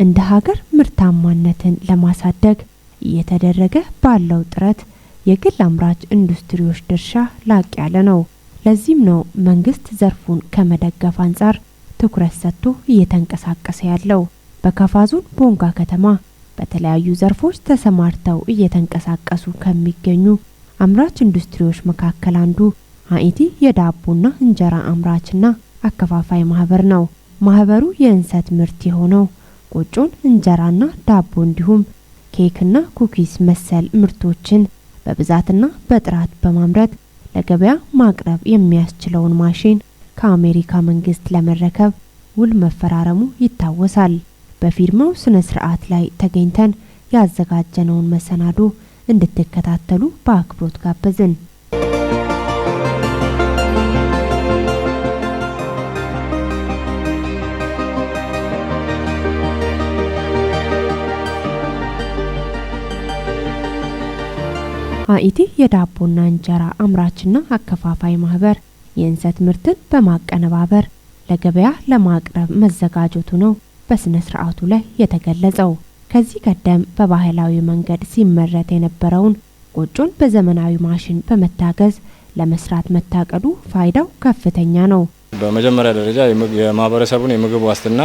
እንደ ሀገር ምርታማነትን ለማሳደግ እየተደረገ ባለው ጥረት የግል አምራች ኢንዱስትሪዎች ድርሻ ላቅ ያለ ነው። ለዚህም ነው መንግስት ዘርፉን ከመደገፍ አንፃር ትኩረት ሰጥቶ እየተንቀሳቀሰ ያለው። በካፋ ዞን ቦንጋ ከተማ በተለያዩ ዘርፎች ተሰማርተው እየተንቀሳቀሱ ከሚገኙ አምራች ኢንዱስትሪዎች መካከል አንዱ አኢቲ የዳቦና እንጀራ አምራችና አከፋፋይ ማህበር ነው። ማህበሩ የእንሰት ምርት የሆነው ቆጮን፣ እንጀራና ዳቦ እንዲሁም ኬክና ኩኪስ መሰል ምርቶችን በብዛትና በጥራት በማምረት ለገበያ ማቅረብ የሚያስችለውን ማሽን ከአሜሪካ መንግስት ለመረከብ ውል መፈራረሙ ይታወሳል። በፊርማው ስነ ስርዓት ላይ ተገኝተን ያዘጋጀነውን መሰናዶ እንድትከታተሉ በአክብሮት ጋበዝን። አኢቲ የዳቦና እንጀራ አምራችና አከፋፋይ ማህበር የእንሰት ምርትን በማቀነባበር ለገበያ ለማቅረብ መዘጋጀቱ ነው በስነ ስርዓቱ ላይ የተገለጸው። ከዚህ ቀደም በባህላዊ መንገድ ሲመረት የነበረውን ቆጮን በዘመናዊ ማሽን በመታገዝ ለመስራት መታቀዱ ፋይዳው ከፍተኛ ነው። በመጀመሪያ ደረጃ የማህበረሰቡን የምግብ ዋስትና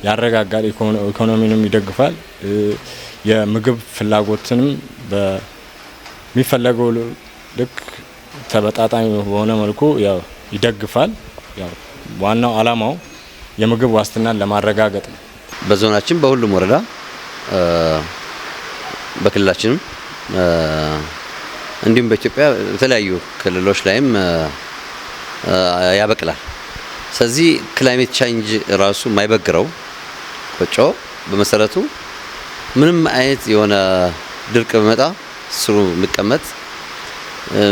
ያረጋጋል፣ ኢኮኖሚንም ይደግፋል። የምግብ ፍላጎትንም በሚፈለገው ልክ ተበጣጣኝ በሆነ መልኩ ይደግፋል። ዋናው አላማው የምግብ ዋስትናን ለማረጋገጥ ነው። በዞናችን በሁሉም ወረዳ በክልላችንም እንዲሁም በኢትዮጵያ የተለያዩ ክልሎች ላይም ያበቅላል። ስለዚህ ክላይሜት ቼንጅ ራሱ የማይበግረው ቆጮ በመሰረቱ ምንም አይነት የሆነ ድርቅ በመጣ ስሩ የሚቀመጥ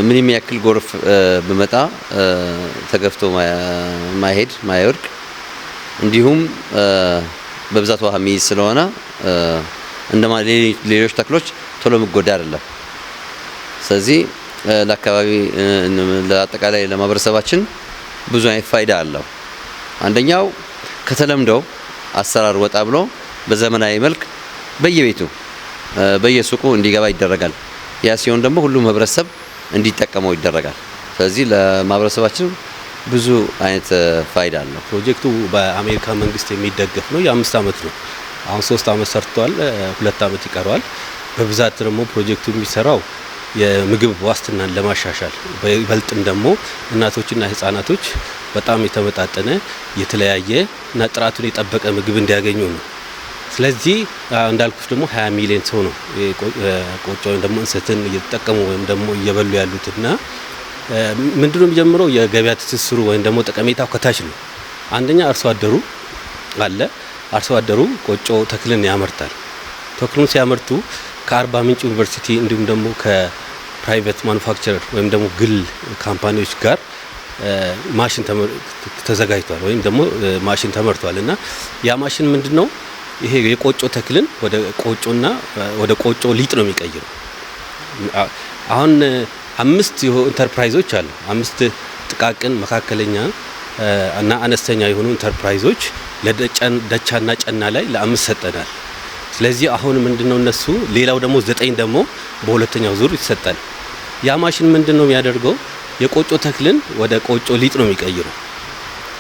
ምንም ያክል ጎርፍ በመጣ ተገፍቶ ማይወድቅ እንዲሁም በብዛት ውሃ የሚይዝ ስለሆነ እንደማ ሌሎች ተክሎች ቶሎ መጎዳ አይደለም። ስለዚህ ለአካባቢ ለአጠቃላይ ለማህበረሰባችን ብዙ አይነት ፋይዳ አለው። አንደኛው ከተለምደው አሰራር ወጣ ብሎ በዘመናዊ መልክ በየቤቱ በየሱቁ እንዲገባ ይደረጋል። ያ ሲሆን ደግሞ ሁሉም ህብረተሰብ እንዲጠቀመው ይደረጋል። ስለዚህ ለማህበረሰባችን ብዙ አይነት ፋይዳ አለው። ፕሮጀክቱ በአሜሪካ መንግስት የሚደገፍ ነው። የ5 አመት ነው። አሁን 3 አመት ሰርቷል። 2 አመት ይቀረዋል። በብዛት ደግሞ ፕሮጀክቱ የሚሰራው የምግብ ዋስትናን ለማሻሻል በይበልጥም ደግሞ እናቶችና ህፃናቶች በጣም የተመጣጠነ የተለያየ እና ጥራቱን የጠበቀ ምግብ እንዲያገኙ ነው። ስለዚህ እንዳልኩት ደግሞ 20 ሚሊዮን ሰው ነው ቆጮ ወይም ደግሞ እንሰትን እየተጠቀሙ ወይም ደግሞ እየበሉ ያሉትና ምንድነው የሚጀምረው የገበያ ትስስሩ ወይም ደግሞ ጠቀሜታው ከታች ነው። አንደኛ አርሶ አደሩ ቆጮ ተክልን ያመርታል። ተክሉን ሲያመርቱ ከአርባ ምንጭ ዩኒቨርሲቲ እንዲሁም ደግሞ ከፕራይቬት ማኑፋክቸረር ወይም ደግሞ ግል ካምፓኒዎች ጋር ማሽን ተዘጋጅቷል ወይም ደግሞ ማሽን ተመርቷልና ያ ማሽን ምንድነው ይሄ የቆጮ ተክልን ወደ ቆጮና ወደ ቆጮ ሊጥ ነው የሚቀይረው። አሁን 5 ኢንተርፕራይዞች አሉ። 5 ጥቃቅን መካከለኛ እና አነስተኛ የሆኑ ኢንተርፕራይዞች ለደቻና ጨና ላይ ለ5 ሰጠናል። ስለዚህ አሁን ምንድነው እነሱ ሌላው ደግሞ 9 ደግሞ በሁለተኛው ዙር ይሰጣል። ያ ማሽን ምንድነው የሚያደርገው የቆጮ ተክልን ወደ ቆጮ ሊጥ ነው የሚቀይረው።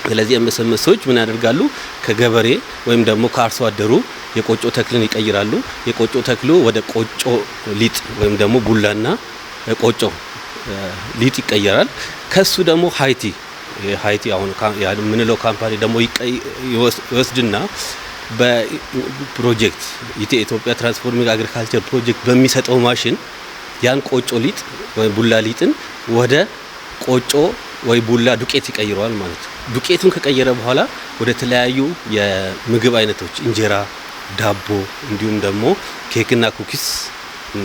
ስለዚህ MSMሶች ምን ያደርጋሉ ከገበሬ ወይም ደግሞ ከአርሶ አደሩ የቆጮ ተክልን ይቀይራሉ። የቆጮ ተክሉ ወደ ቆጮ ሊጥ ወይም ደግሞ ቡላና ቆጮ ሊጥ ይቀየራል። ከሱ ደግሞ ሃይቲ አሁን ምንለው ካምፓኒ ደግሞ ይወስድና በፕሮጀክት የኢትዮጵያ ትራንስፎርሚንግ አግሪካልቸር ፕሮጀክት በሚሰጠው ማሽን ያን ቆጮ ሊጥ ወይ ቡላ ሊጥን ወደ ቆጮ ወይ ቡላ ዱቄት ይቀይረዋል ማለት ነው። ዱቄቱን ከቀየረ በኋላ ወደ ተለያዩ የምግብ አይነቶች እንጀራ፣ ዳቦ እንዲሁም ደግሞ ኬክና ኩኪስ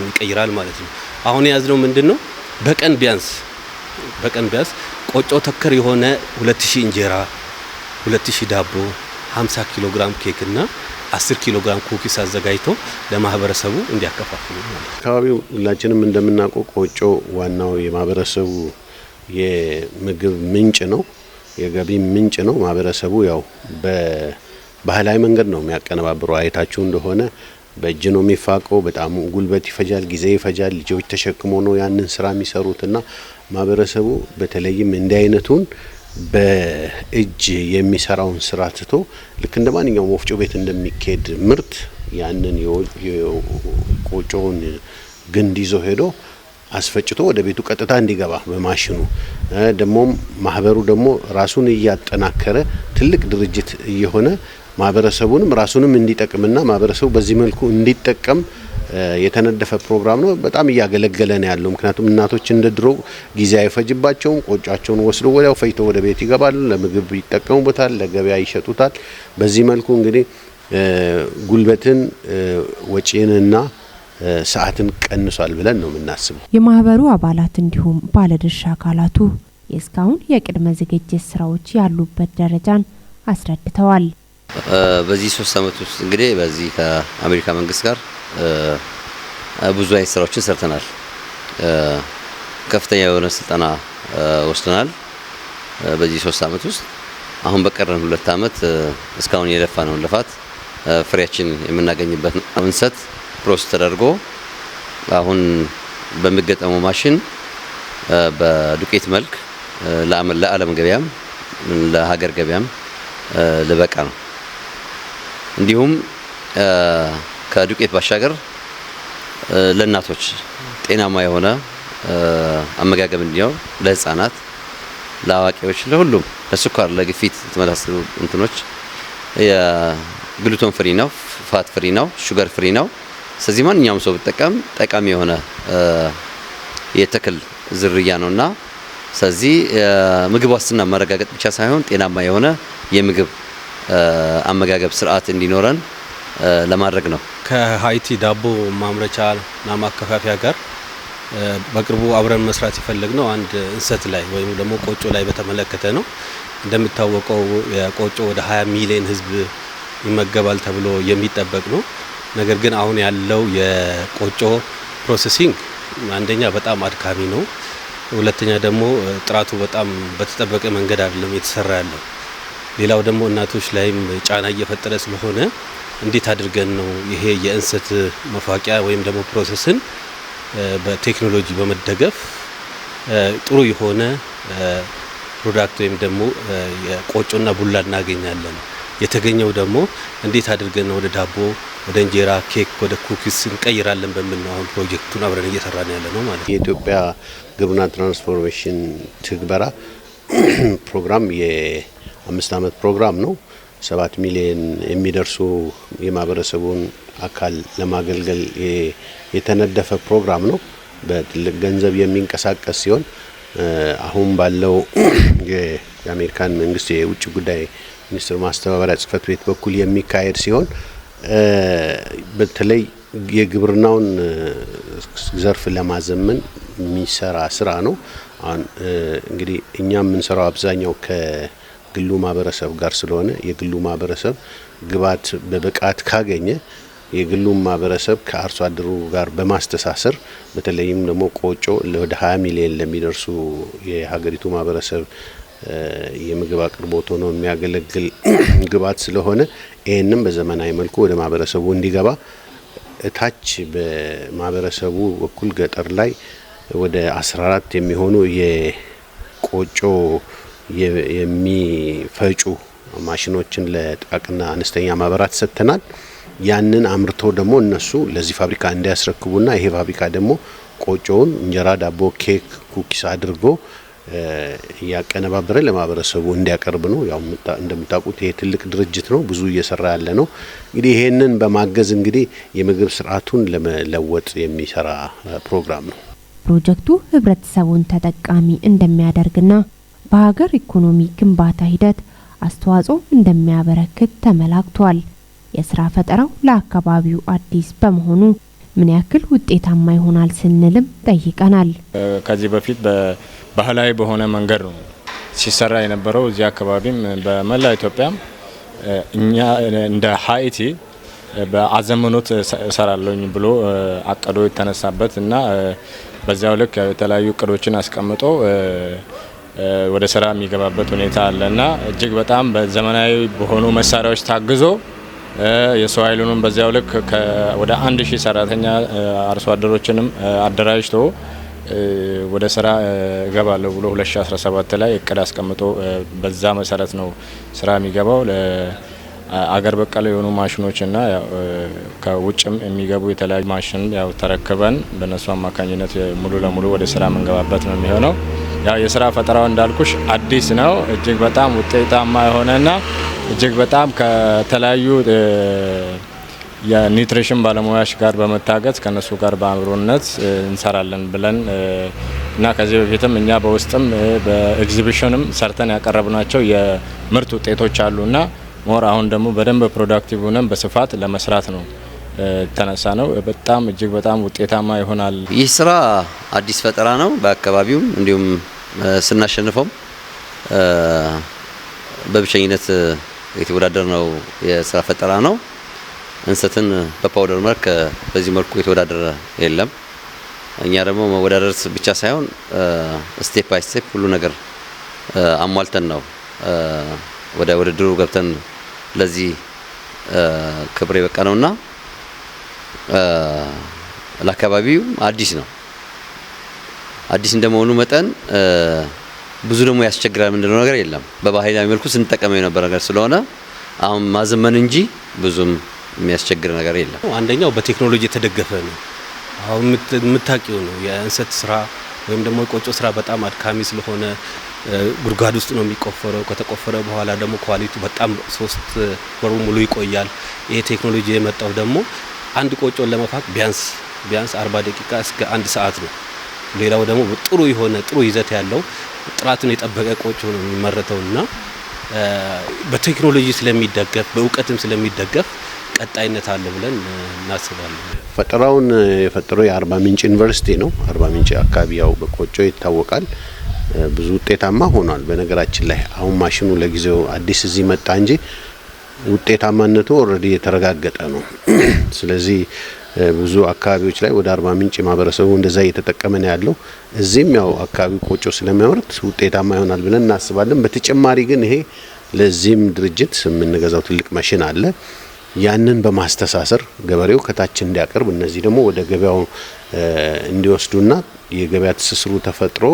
ይቀይራል ማለት ነው። አሁን ያዝነው ምንድነው በቀን ቢያንስ ቆጮ ተከር የሆነ 2000 እንጀራ፣ 2000 ዳቦ፣ 50 ኪሎ ግራም ኬክና 10 ኪሎ ግራም ኩኪስ አዘጋጅቶ ለማህበረሰቡ እንዲያከፋፍሉ ማለት ነው። አካባቢው ሁላችንም እንደምናውቀው ቆጮ ዋናው የማህበረሰቡ የምግብ ምንጭ ነው፣ የገቢ ምንጭ ነው። ማህበረሰቡ ያው ባህላዊ መንገድ ነው የሚያቀነባብረው። አይታችሁ እንደሆነ በእጅ ነው የሚፋቀው። በጣም ጉልበት ይፈጃል፣ ጊዜ ይፈጃል። ልጆች ተሸክሞ ነው ያንን ስራ የሚሰሩትና ማህበረሰቡ በተለይም እንዲህ አይነቱን በእጅ የሚሰራውን ስራ ትቶ ልክ እንደ ማንኛውም ወፍጮ ቤት እንደሚካሄድ ምርት ያንን የቆጮውን ግንድ ይዞ ሄዶ አስፈጭቶ ወደ ቤቱ ቀጥታ እንዲገባ በማሽኑ ደግሞ ማህበሩ ደግሞ ራሱን እያጠናከረ ትልቅ ድርጅት እየሆነ ማህበረሰቡንም ራሱንም እንዲጠቅምና ማህበረሰቡ በዚህ መልኩ እንዲጠቀም የተነደፈ ፕሮግራም ነው። በጣም እያገለገለ ነው ያለው። ምክንያቱም እናቶች እንደድሮ ጊዜ አይፈጅባቸውም። ቆጫቸውን ወስዶ ወዲያው ፈይቶ ወደ ቤት ይገባሉ። ለምግብ ይጠቀሙበታል፣ ለገበያ ይሸጡታል። በዚህ መልኩ እንግዲህ ጉልበትን ወጪንና ሰዓትን ቀንሷል ብለን ነው የምናስበው። የማህበሩ አባላት እንዲሁም ባለድርሻ አካላቱ የእስካሁን የቅድመ ዝግጅት ስራዎች ያሉበት ደረጃን አስረድተዋል። በዚህ 3 አመት ውስጥ እንግዲህ በዚህ ከአሜሪካ መንግስት ጋር ብዙ አይነት ስራዎችን ሰርተናል። ከፍተኛ የሆነ ስልጠና ወስደናል በዚህ 3 አመት ውስጥ። አሁን በቀረን 2 አመት እስካሁን የለፋ ነው ልፋት ፍሬያችን የምናገኝበት እንሰት ፕሮሰስ ተደርጎ አሁን በሚገጠመው ማሽን በዱቄት መልክ ለዓለም ገበያም ለሀገር ገበያም ለበቃ ነው። እንዲሁም ከዱቄት ባሻገር ለእናቶች ጤናማ የሆነ አመጋገብ እንዲኖር ለህፃናት፣ ለአዋቂዎች፣ ለሁሉም ለስኳር፣ ለግፊት የተመሳሰሉ እንትኖች የግሉቶን ፍሪ ነው፣ ፋት ፍሪ ነው፣ ሹገር ፍሪ ነው። ስለዚህ ማንኛውም ሰው ቢጠቀም ጠቃሚ የሆነ የተክል ዝርያ ነውና ስለዚህ ምግብ ዋስትና ማረጋገጥ ብቻ ሳይሆን ጤናማ የሆነ የምግብ አመጋገብ ስርዓት እንዲኖረን ለማድረግ ነው። ከሀይቲ ዳቦ ማምረቻና ማከፋፈያ ጋር በቅርቡ አብረን መስራት የፈለግነው አንድ እንሰት ላይ ወይም ደግሞ ቆጮ ላይ በተመለከተ ነው። እንደሚታወቀው የቆጮ ወደ 20 ሚሊዮን ህዝብ ይመገባል ተብሎ የሚጠበቅ ነው። ነገር ግን አሁን ያለው የቆጮ ፕሮሰሲንግ አንደኛ በጣም አድካሚ ነው። ሁለተኛ ደግሞ ጥራቱ በጣም በተጠበቀ መንገድ አይደለም የተሰራ ያለው። ሌላው ደግሞ እናቶች ላይም ጫና እየፈጠረ ስለሆነ እንዴት አድርገን ነው ይሄ የእንሰት መፋቂያ ወይም ደግሞ ፕሮሰስን በቴክኖሎጂ በመደገፍ ጥሩ የሆነ ፕሮዳክት ወይም ደግሞ የቆጮና ቡላ እናገኛለን። የተገኘው ደግሞ እንዴት አድርገን ወደ ዳቦ፣ ወደ እንጀራ፣ ኬክ፣ ወደ ኩኪስ እንቀይራለን በሚል ነው አሁን ፕሮጀክቱን አብረን እየሰራን ያለ ነው ማለት ነው። የኢትዮጵያ ግብርና ትራንስፎርሜሽን ትግበራ ፕሮግራም የ5 አመት ፕሮግራም ነው። 7 ሚሊዮን የሚደርሱ የማህበረሰቡን አካል ለማገልገል የተነደፈ ፕሮግራም ነው። በትልቅ ገንዘብ የሚንቀሳቀስ ሲሆን አሁን ባለው የአሜሪካን መንግስት የውጭ ጉዳይ ሚኒስትር ማስተባበሪያ ጽህፈት ቤት በኩል የሚካሄድ ሲሆን በተለይ የግብርናውን ዘርፍ ለማዘመን የሚሰራ ስራ ነው። አሁን እንግዲህ እኛ የምንሰራው አብዛኛው ከግሉ ማህበረሰብ ጋር ስለሆነ የግሉ ማህበረሰብ ግብዓት በብቃት ካገኘ የግሉ ማህበረሰብ ከአርሶ አደሩ ጋር በማስተሳሰር በተለይም ደግሞ ቆጮ ወደ 20 ሚሊዮን ለሚደርሱ የሀገሪቱ ማህበረሰብ የምግብ አቅርቦት ሆኖ የሚያገለግል ግብዓት ስለሆነ ይሄንን በዘመናዊ መልኩ ወደ ማህበረሰቡ እንዲገባ ታች በማህበረሰቡ በኩል ገጠር ላይ ወደ 14 የሚሆኑ የቆጮ የሚፈጩ ማሽኖችን ለጥቃቅንና አነስተኛ ማህበራት ሰጥተናል። ያንን አምርቶ ደግሞ እነሱ ለዚህ ፋብሪካ እንዲያስረክቡና ይሄ ፋብሪካ ደግሞ ቆጮውን እንጀራ፣ ዳቦ፣ ኬክ፣ ኩኪስ አድርጎ ያቀነባበረ ለማህበረሰቡ እንዲያቀርብ ነው። ያው እንደምታውቁት ይሄ ትልቅ ድርጅት ነው፣ ብዙ እየሰራ ያለ ነው። እንግዲህ ይሄንን በማገዝ እንግዲህ የምግብ ስርዓቱን ለመለወጥ የሚሰራ ፕሮግራም ነው። ፕሮጀክቱ ህብረተሰቡን ተጠቃሚ እንደሚያደርግና በሀገር ኢኮኖሚ ግንባታ ሂደት አስተዋጽኦ እንደሚያበረክት ተመላክቷል። የስራ ፈጠራው ለአካባቢው አዲስ በመሆኑ ምን ያክል ውጤታማ ይሆናል ስንልም ጠይቀናል። ከዚህ በፊት ባህላዊ በሆነ መንገድ ነው ሲሰራ የነበረው። እዚህ አካባቢም በመላ ኢትዮጵያም እኛ እንደ ሀይቲ በአዘመኖት እሰራለሁኝ ብሎ አቅዶ የተነሳበት እና በዛው ልክ የተለያዩ እቅዶችን አስቀምጦ ወደ ስራ የሚገባበት ሁኔታ አለና እጅግ በጣም በዘመናዊ በሆኑ መሳሪያዎች ታግዞ የሰው ኃይሉንም በዚያው ልክ ወደ 1000 ሰራተኛ አርሶ አደሮችንም አደራጅቶ ወደ ስራ እገባለሁ ብሎ 2017 ላይ እቅድ አስቀምጦ በዛ መሰረት ነው ስራ የሚገባው። አገር በቀል የሆኑ ማሽኖችና ከውጭም የሚገቡ የተለያዩ ማሽን ተረክበን በነሱ አማካኝነት ሙሉ ለሙሉ ወደ ስራ መንገባበት ነው የሚሆነው። ያው የስራ ፈጠራው እንዳልኩሽ አዲስ ነው። እጅግ በጣም ውጤታማ የሆነና እጅግ በጣም ከተለያዩ የኒውትሪሽን ባለሙያዎች ጋር በመታገዝ ከነሱ ጋር በአብሮነት እንሰራለን ብለን እና ከዚህ በፊትም እኛ በውስጥም በኤግዚቢሽንም ሰርተን ያቀረብናቸው የምርት ውጤቶች አሉና ሞር አሁን ደግሞ በደንብ ፕሮዳክቲቭ ሆነን በስፋት ለመስራት ነው ተነሳ ነው። በጣም እጅግ በጣም ውጤታማ ይሆናል። ይህ ስራ አዲስ ፈጠራ ነው። በአካባቢው እንዲሁም ስናሸንፈው በብቸኝነት የተወዳደር ነው የስራ ፈጠራ ነው። እንሰትን በፓውደር መልክ በዚህ መልኩ የተወዳደረ የለም። እኛ ደግሞ መወዳደር ብቻ ሳይሆን ስቴፕ ባይ ስቴፕ ሁሉ ነገር አሟልተን ነው ወደ ውድድሩ ገብተን ለዚህ ክብር የበቃ ነውና ለአካባቢው አዲስ ነው። አዲስ እንደመሆኑ መጠን ብዙ ደግሞ ያስቸግራል ምንድነው ነገር የለም። በባህላዊ መልኩ ስንጠቀመው የነበረ ነገር ስለሆነ አሁን ማዘመን እንጂ ብዙም የሚያስቸግር ነገር የለም። አንደኛው በቴክኖሎጂ የተደገፈ ነው። አሁን የምታውቂው ነው የእንሰት ስራ ወይም ደግሞ የቆጮ ስራ በጣም አድካሚ ስለሆነ ጉድጓድ ውስጥ ነው የሚቆፈረው። ከተቆፈረ በኋላ ደግሞ ኳሊቲው በጣም 3 ወር ሙሉ ይቆያል። ይሄ ቴክኖሎጂ የመጣው ደግሞ አንድ ቆጮን ለመፋቅ ቢያንስ 40 ደቂቃ እስከ 1 ሰዓት ነው። ሌላው ደግሞ ጥሩ ይዘት ያለው ጥራቱን የጠበቀ ቆጮ ነው የሚመረተውና በቴክኖሎጂ ስለሚደገፍ በእውቀትም ስለሚደገፍ ቀጣይነት አለ ብለን እናስባለን። ፈጠራውን የፈጠረው የአርባ ምንጭ ዩኒቨርሲቲ ነው። አርባ ምንጭ አካባቢ ያው በቆጮ ይታወቃል። ብዙ ውጤታማ ሆኗል። በነገራችን ላይ አሁን ማሽኑ ለጊዜው አዲስ እዚህ መጣ እንጂ ውጤታማነቱ ኦልሬዲ የተረጋገጠ ነው። ስለዚህ ብዙ አካባቢዎች ላይ ወደ አርባ ምንጭ ማህበረሰቡ እንደዛ እየተጠቀመ ነው ያለው። እዚህም ያው አካባቢው ቆጮ ስለሚያመርት ውጤታማ ይሆናል ብለን እናስባለን። በተጨማሪ ግን ይሄ ለዚህም ድርጅት የምንገዛው ትልቅ ማሽን አለ። ያንን በማስተሳሰር ገበሬው ከታች እንዲያቀርብ እነዚህ ደግሞ ወደ ገበያው እንዲወስዱና የገበያ ትስስሩ ተፈጥሮ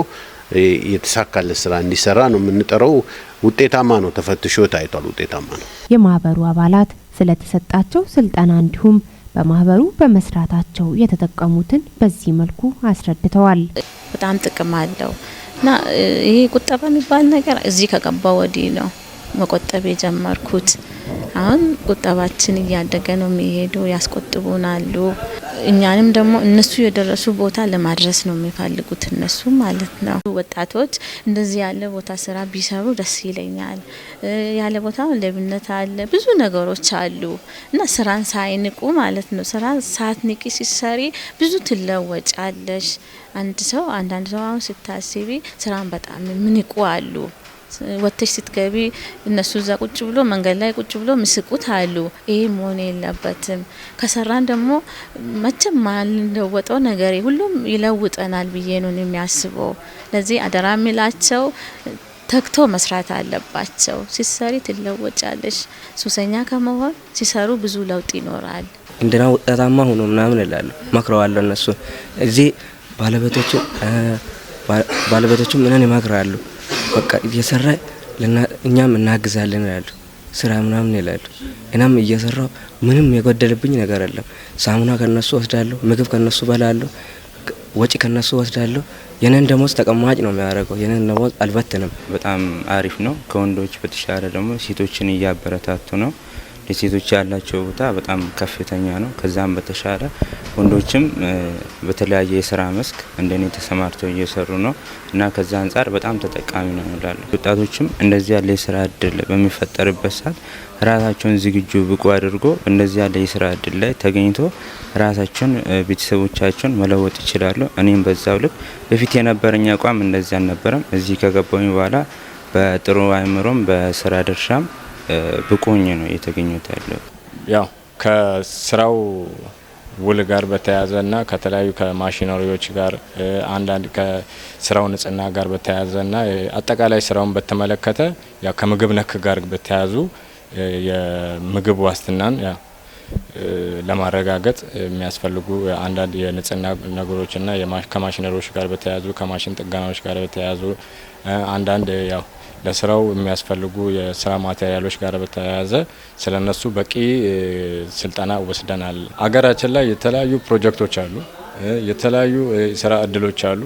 የተሳካለ ስራ እንዲሰራ ነው የምንጠራው። ውጤታማ ነው፣ ተፈትሾ ታይቷል። ውጤታማ ነው። የማህበሩ አባላት ስለተሰጣቸው ስልጠና እንዲሁም በማህበሩ በመስራታቸው የተጠቀሙትን በዚህ መልኩ አስረድተዋል። በጣም ጥቅም አለው እና ይሄ ቁጠባ የሚባል ነገር እዚህ ከገባው ወዲህ ነው መቆጠብ የጀመርኩት። አሁን ቁጠባችን እያደገ ነው የሚሄደው፣ ያስቆጥቡናሉ። እኛንም ደግሞ እነሱ የደረሱ ቦታ ለማድረስ ነው የሚፈልጉት እነሱ ማለት ነው። ወጣቶች እንደዚህ ያለ ቦታ ስራ ቢሰሩ ደስ ይለኛል። ያለ ቦታ ሌብነት አለ፣ ብዙ ነገሮች አሉ እና ስራን ሳይንቁ ማለት ነው። ስራ ሳትንቂ ሲሰሪ ብዙ ትለወጫለሽ። አንዳንድ ሰው አሁን ስታስቢ ስራን በጣም ምንቁ አሉ። ወጥተሽ ስትገቢ እነሱ እዛ ቁጭ ብሎ መንገድ ላይ ቁጭ ብሎ ምስቁት አሉ። ይሄ መሆን የለበትም። ከሰራን ደግሞ መቼም ማንለወጠው ነገር ሁሉም ይለውጠናል ብዬ ነው የሚያስበው። ለዚህ አደራ የሚላቸው ተግቶ መስራት አለባቸው። ሲሰሪ ትለወጫለሽ። ሱሰኛ ከመሆን ሲሰሩ ብዙ ለውጥ ይኖራል። እንደና ውጤታማ ሆኖ ምናምን እላለሁ፣ መክረዋለሁ። እነሱ እዚህ ባለቤቶችም ምንን ይመክራሉ። በቃ እየሰራ እኛም እናግዛለን ይላሉ። ስራ ምናምን ይላሉ። እናም እየሰራው ምንም የጎደለብኝ ነገር የለም። ሳሙና ከነሱ ወስዳለሁ፣ ምግብ ከነሱ በላለሁ፣ ወጪ ከነሱ ወስዳለሁ። የነን ደሞዝ ተቀማጭ ነው የሚያደርገው። የነን ደሞዝ አልበትንም። በጣም አሪፍ ነው። ከወንዶች በተሻለ ደግሞ ሴቶችን እያበረታቱ ነው። ለሴቶች ያላቸው ቦታ በጣም ከፍተኛ ነው። ከዛም በተሻለ ወንዶችም በተለያየ የስራ መስክ እንደኔ ተሰማርተው እየሰሩ ነው እና ከዛ አንጻር በጣም ተጠቃሚ ነው እላለሁ። ወጣቶችም እንደዚህ ያለ የስራ እድል በሚፈጠርበት ሰዓት ራሳቸውን ዝግጁ ብቁ አድርጎ እንደዚህ ያለ የስራ እድል ላይ ተገኝቶ ራሳቸውን ቤተሰቦቻቸውን መለወጥ ይችላሉ። እኔም በዛው ልክ በፊት የነበረኝ አቋም እንደዚህ አልነበረም። እዚህ ከገባሁኝ በኋላ በጥሩ አእምሮም በስራ ድርሻም ብቁኝ ነው የተገኙት ያለው። ያው ከስራው ውል ጋር በተያያዘና ከተለያዩ ከማሽነሪዎች ጋር አንዳንድ ከስራው ንጽህና ጋር በተያያዘና አጠቃላይ ስራውን በተመለከተ ያ ከምግብ ነክ ጋር በተያያዙ የምግብ ዋስትናን ለማረጋገጥ የሚያስፈልጉ አንዳንድ የንጽህና ነገሮችና ከማሽነሪዎች ጋር በተያያዙ ከማሽን ጥገናዎች ጋር በተያያዙ አንዳንድ ያው ለስራው የሚያስፈልጉ የስራ ማቴሪያሎች ጋር በተያያዘ ስለነሱ በቂ ስልጠና ወስደናል። አገራችን ላይ የተለያዩ ፕሮጀክቶች አሉ፣ የተለያዩ ስራ እድሎች አሉ።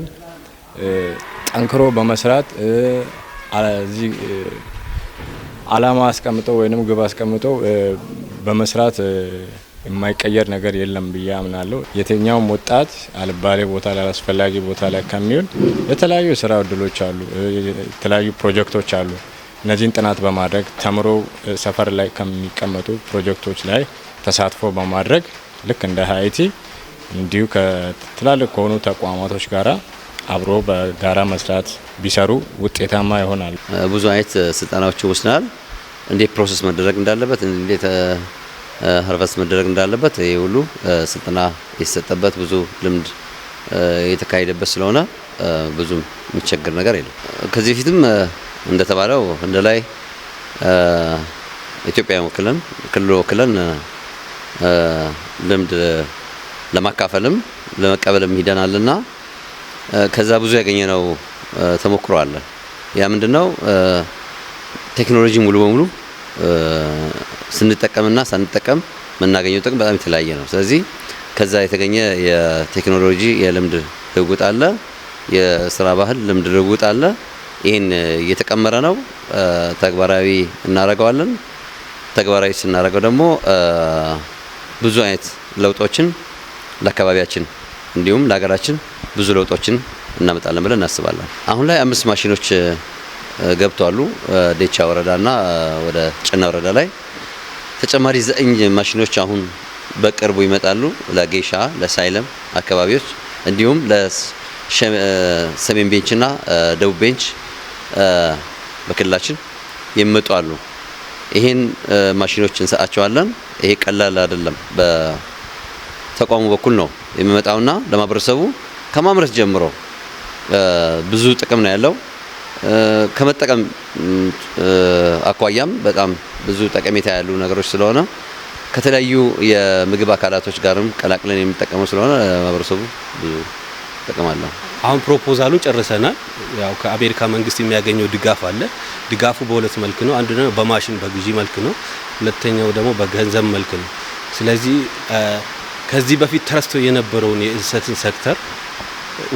ጠንክሮ በመስራት እዚህ አላማ አስቀምጠው ወይንም ግብ አስቀምጠው በመስራት የማይቀየር ነገር የለም ብዬ አምናለሁ። የትኛውም ወጣት አልባሌ ቦታ ላይ አስፈላጊ ቦታ ላይ ከሚውል የተለያዩ ስራ እድሎች አሉ፣ የተለያዩ ፕሮጀክቶች አሉ። እነዚህን ጥናት በማድረግ ተምሮ ሰፈር ላይ ከሚቀመጡ ፕሮጀክቶች ላይ ተሳትፎ በማድረግ ልክ እንደ ሀይቲ እንዲሁ ከትላልቅ ከሆኑ ተቋማቶች ጋራ አብሮ በጋራ መስራት ቢሰሩ ውጤታማ ይሆናል። ብዙ አይነት ስልጠናዎች ወስናል። እንዴት ፕሮሰስ መደረግ እንዳለበት፣ እንዴት ሀርቨስት መደረግ እንዳለበት ይሄ ሁሉ ስልጠና የተሰጠበት ብዙ ልምድ የተካሄደበት ስለሆነ ብዙም የሚቸግር ነገር የለም። ከዚህ በፊትም እንደተባለው እንደ ላይ ኢትዮጵያ ወክለን ክልል ወክለን ልምድ ለማካፈልም ለመቀበልም ሂደናልና ከዛ ብዙ ያገኘነው ተሞክሮ አለ። ያ ምንድነው ቴክኖሎጂ ሙሉ በሙሉ ስንጠቀምና ሳንጠቀም የምናገኘው ጥቅም በጣም የተለያየ ነው። ስለዚህ ከዛ የተገኘ የቴክኖሎጂ የልምድ ልውውጥ አለ፣ የስራ ባህል ልምድ ልውውጥ አለ። ይህን እየተቀመረ ነው፣ ተግባራዊ እናደርገዋለን። ተግባራዊ ስናደርገው ደግሞ ብዙ አይነት ለውጦችን ለአካባቢያችን እንዲሁም ለሀገራችን ብዙ ለውጦችን እናመጣለን ብለን እናስባለን። አሁን ላይ 5 ማሽኖች ገብቷሉ ዴቻ ወረዳና ወደ ጭና ወረዳ ላይ ተጨማሪ 9 ማሽኖች አሁን በቅርቡ ይመጣሉ ለጌሻ ለሳይለም አካባቢዎች እንዲሁም ለሰሜን ቤንችና ደቡብ ቤንች በክልላችን ይመጣሉ። ይሄን ማሽኖች እንሰጣቸዋለን። ይሄ ቀላል አይደለም። በተቋሙ በኩል ነው የሚመጣውና ለማህበረሰቡ ከማምረት ጀምሮ ብዙ ጥቅም ነው ያለው። ከመጠቀም አኳያም በጣም ብዙ ጠቀሜታ ያሉ ነገሮች ስለሆነ ከተለያዩ የምግብ አካላቶች ጋርም ቀላቅለን የሚጠቀመው ስለሆነ ማህበረሰቡ ብዙ ጥቅም አለው። አሁን ፕሮፖዛሉን ጨርሰናል። ያው ከአሜሪካ መንግስት የሚያገኘው ድጋፍ አለ። ድጋፉ በሁለት መልክ ነው። አንዱ ነው በማሽን በግዢ መልክ ነው። ሁለተኛው ደግሞ በገንዘብ መልክ ነው። ስለዚህ ከዚህ በፊት ተረስቶ የነበረውን የእንሰትን ሴክተር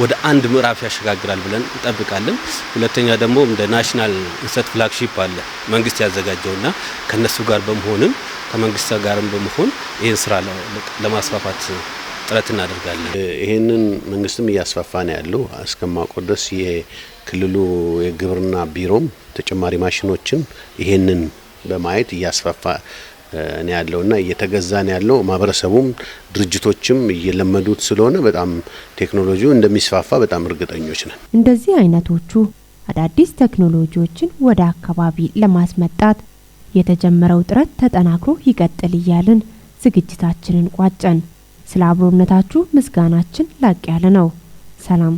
ወደ አንድ ምዕራፍ ያሸጋግራል ብለን እንጠብቃለን። ሁለተኛ ደግሞ እንደ ናሽናል እንሰት ፍላግሺፕ አለ መንግስት ያዘጋጀውና ከነሱ ጋር በመሆንም ከመንግስት ጋርም በመሆን ይህን ስራ ለማስፋፋት ጥረት እናደርጋለን። ይሄንን መንግስትም እያስፋፋ ነው ያለው። እስከማውቀው ድረስ የክልሉ የግብርና ቢሮም ተጨማሪ ማሽኖችን ይሄንን በማየት እያስፋፋ ነው ያለውና እየተገዛ ነው ያለው። ማህበረሰቡም ድርጅቶችም እየለመዱት ስለሆነ በጣም ቴክኖሎጂው እንደሚስፋፋ በጣም እርግጠኞች ነን። እንደዚህ አይነቶቹ አዳዲስ ቴክኖሎጂዎችን ወደ አካባቢ ለማስመጣት የተጀመረው ጥረት ተጠናክሮ ይቀጥል እያልን ዝግጅታችንን ቋጨን። ስለ አብሮነታችሁ ምስጋናችን ላቅ ያለ ነው። ሰላም።